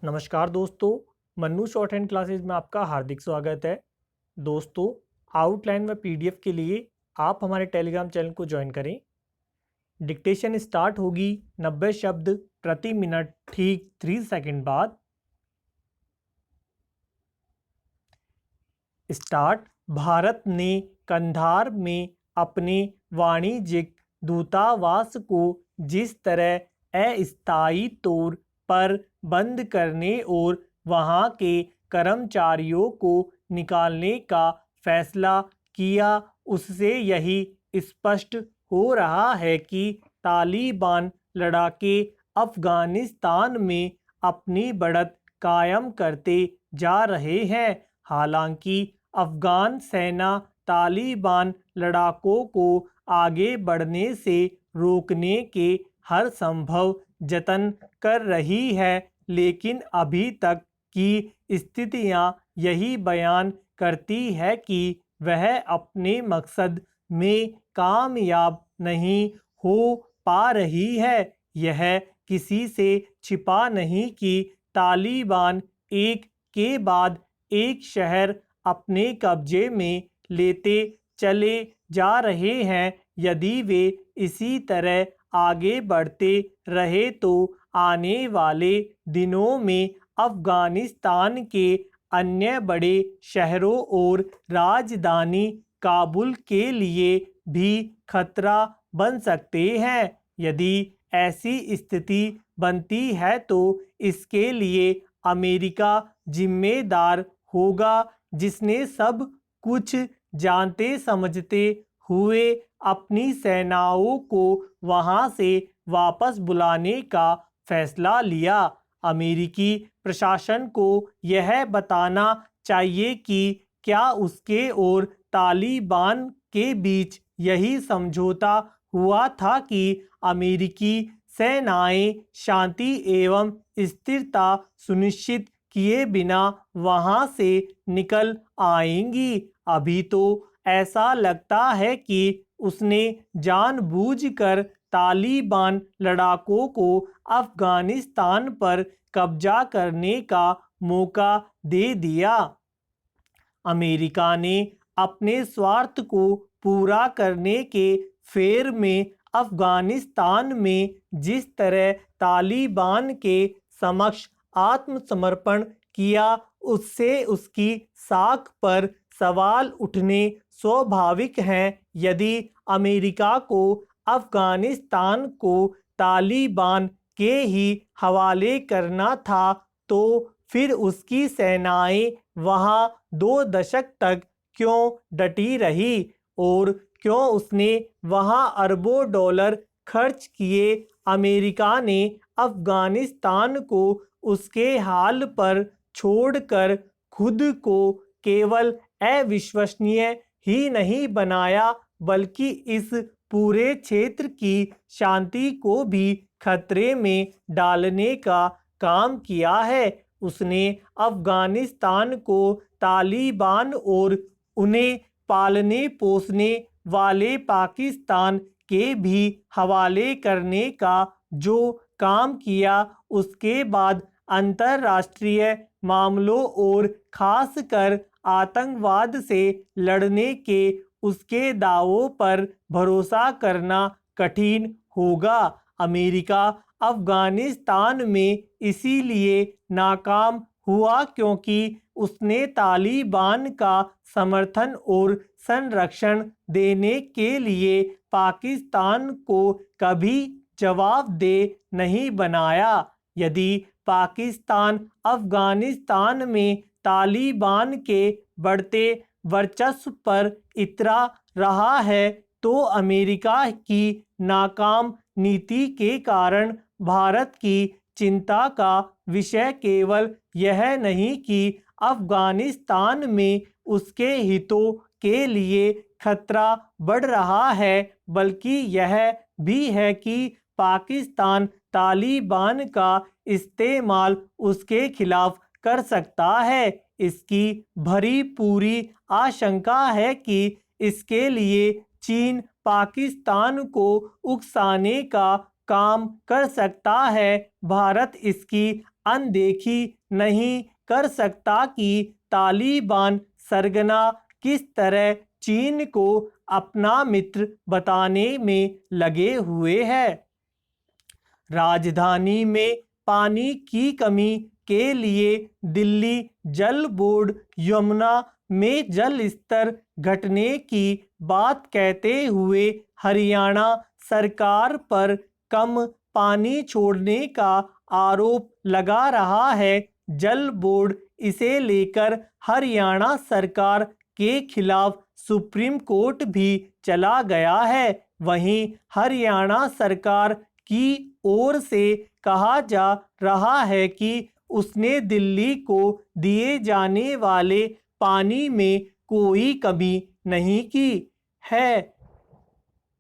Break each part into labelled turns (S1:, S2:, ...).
S1: नमस्कार दोस्तों, Mannu short hand classes में आपका हार्दिक स्वागत है। दोस्तों, आउटलाइन व पीडीएफ के लिए आप हमारे टेलीग्राम चैनल को ज्वाइन करें। डिक्टेशन स्टार्ट होगी 90 शब्द प्रति मिनट ठीक 3 सेकंड बाद। स्टार्ट। भारत ने कंधार में अपने वाणिज्यिक दूतावास को जिस तरह अस्थायी तौर पर बंद करने और वहां के कर्मचारियों को निकालने का फैसला किया, उससे यही स्पष्ट हो रहा है कि तालिबान लड़ाके अफगानिस्तान में अपनी बढ़त कायम करते जा रहे हैं। हालांकि अफगान सेना तालिबान लड़ाकों को आगे बढ़ने से रोकने के हर संभव जतन कर रही है, लेकिन अभी तक की स्थितियां यही बयान करती है कि वह अपने मकसद में कामयाब नहीं हो पा रही है। यह किसी से छिपा नहीं कि तालिबान एक के बाद एक शहर अपने कब्जे में लेते चले जा रहे हैं। यदि वे इसी तरह आगे बढ़ते रहे तो आने वाले दिनों में अफगानिस्तान के अन्य बड़े शहरों और राजधानी काबुल के लिए भी खतरा बन सकते हैं। यदि ऐसी स्थिति बनती है तो इसके लिए अमेरिका जिम्मेदार होगा, जिसने सब कुछ जानते समझते हुए अपनी सेनाओं को वहां से वापस बुलाने का फैसला लिया। अमेरिकी प्रशासन को यह बताना चाहिए कि क्या उसके और तालिबान के बीच यही समझौता हुआ था कि अमेरिकी सेनाएं शांति एवं स्थिरता सुनिश्चित किए बिना वहां से निकल आएंगी। अभी तो ऐसा लगता है कि उसने जानबूझकर तालिबान लड़ाकों को अफगानिस्तान पर कब्जा करने का मौका दे दिया। अमेरिका ने अपने स्वार्थ को पूरा करने के फेर में अफगानिस्तान में जिस तरह तालिबान के समक्ष आत्मसमर्पण किया, उससे उसकी साख पर सवाल उठने स्वाभाविक हैं। यदि अमेरिका को अफगानिस्तान को तालिबान के ही हवाले करना था तो फिर उसकी सेनाएं वहां 2 दशक तक क्यों डटी रही और क्यों उसने वहां अरबों डॉलर खर्च किए। अमेरिका ने अफगानिस्तान को उसके हाल पर छोड़कर खुद को केवल अविश्वसनीय ही नहीं बनाया, बल्कि इस पूरे क्षेत्र की शांति को भी खतरे में डालने का काम किया है। उसने अफगानिस्तान को तालिबान और उन्हें पालने पोसने वाले पाकिस्तान के भी हवाले करने का जो काम किया, उसके बाद अंतर्राष्ट्रीय मामलों और खासकर आतंकवाद से लड़ने के उसके दावों पर भरोसा करना कठिन होगा। अमेरिका अफगानिस्तान में इसीलिए नाकाम हुआ क्योंकि उसने तालिबान का समर्थन और संरक्षण देने के लिए पाकिस्तान को कभी जवाबदेह नहीं बनाया। यदि पाकिस्तान अफगानिस्तान में तालिबान के बढ़ते वर्चस्व पर इतरा रहा है तो अमेरिका की नाकाम नीति के कारण भारत की चिंता का विषय केवल यह नहीं कि अफगानिस्तान में उसके हितों के लिए खतरा बढ़ रहा है, बल्कि यह भी है कि पाकिस्तान तालिबान का इस्तेमाल उसके खिलाफ कर सकता है। इसकी भरी पूरी आशंका है कि इसके लिए चीन पाकिस्तान को उकसाने का काम कर सकता है। भारत इसकी अनदेखी नहीं कर सकता कि तालिबान सरगना किस तरह चीन को अपना मित्र बताने में लगे हुए हैं। राजधानी में पानी की कमी के लिए दिल्ली जल बोर्ड यमुना में जल स्तर घटने की बात कहते हुए हरियाणा सरकार पर कम पानी छोड़ने का आरोप लगा रहा है। जल बोर्ड इसे लेकर हरियाणा सरकार के खिलाफ सुप्रीम कोर्ट भी चला गया है। वहीं हरियाणा सरकार की ओर से कहा जा रहा है कि उसने दिल्ली को दिए जाने वाले पानी में कोई कमी नहीं की है।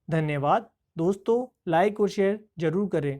S1: धन्यवाद दोस्तों, लाइक और शेयर जरूर करें।